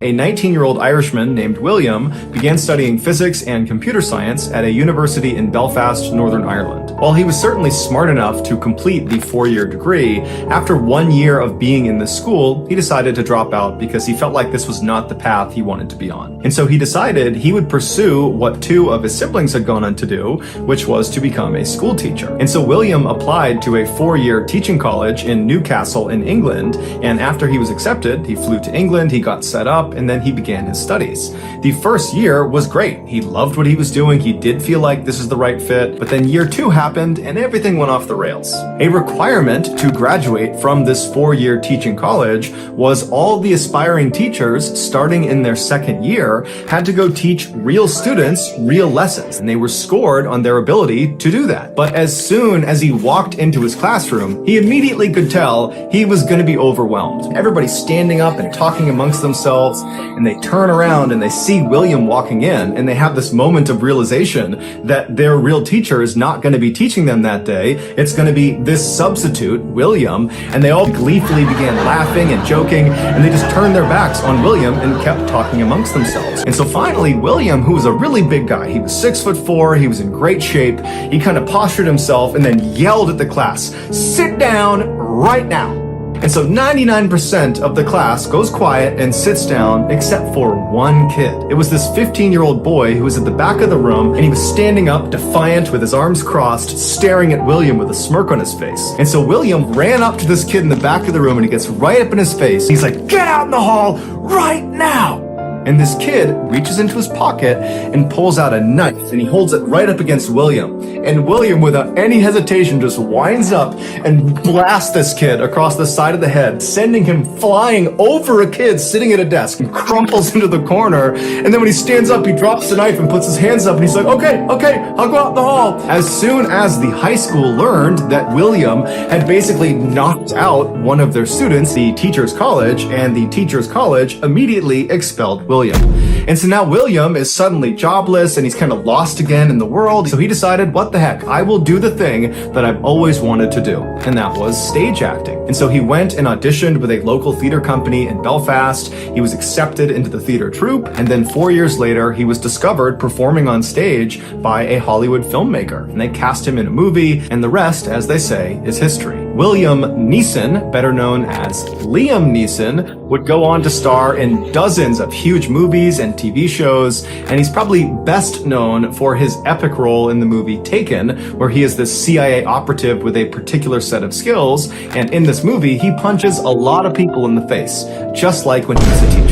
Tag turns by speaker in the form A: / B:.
A: A 19-year-old Irishman named William began studying physics and computer science at a university in Belfast, Northern Ireland. While he was certainly smart enough to complete the 4-year degree, after 1 year of being in this school, he decided to drop out because he felt like this was not the path he wanted to be on. And so he decided he would pursue what 2 of his siblings had gone on to do, which was to become a school teacher. And so William applied to a 4-year teaching college in Newcastle in England, and after he was accepted, he flew to England, he got set up, and then he began his studies. The first year was great. He loved what he was doing. He did feel like this is the right fit, but then year 2 happened and everything went off the rails. A requirement to graduate from this 4-year teaching college was all the aspiring teachers starting in their 2nd year had to go teach real students real lessons, and they were scored on their ability to do that. But as soon as he walked into his classroom, he immediately could tell he was going to be overwhelmed. Everybody's standing up and talking amongst themselves, and they turn around and they see William walking in, and they have this moment of realization that their real teacher is not going to be teaching them that day. It's going to be this substitute, William, and they all gleefully began laughing and joking, and they just turned their backs on William and kept talking amongst themselves. And so finally, William, who was a really big guy, he was 6'4", he was in great shape, he kind of postured himself and then yelled at the class, "Sit down right now." And so 99% of the class goes quiet and sits down except for one kid. It was this 15-year-old boy who was at the back of the room, and he was standing up defiant with his arms crossed, staring at William with a smirk on his face. And so William ran up to this kid in the back of the room, and he gets right up in his face. He's like, "Get out in the hall right now!" And this kid reaches into his pocket and pulls out a knife, and he holds it right up against William. And William, without any hesitation, just winds up and blasts this kid across the side of the head, sending him flying over a kid sitting at a desk and crumples into the corner. And then when he stands up, he drops the knife and puts his hands up, and he's like, okay, I'll go out in the hall. As soon as the high school learned that William had basically knocked out one of their students, the teacher's college, and the teacher's college immediately expelled William. And so now William is suddenly jobless, and he's kind of lost again in the world. So he decided, what the heck, I will do the thing that I've always wanted to do. And that was stage acting. And so he went and auditioned with a local theater company in Belfast. He was accepted into the theater troupe. And then 4 years later, he was discovered performing on stage by a Hollywood filmmaker. And they cast him in a movie, and the rest, as they say, is history. William Neeson, better known as Liam Neeson, would go on to star in dozens of huge movies and TV shows, and he's probably best known for his epic role in the movie Taken, where he is this CIA operative with a particular set of skills, and in this movie, he punches a lot of people in the face, just like when he was a teacher.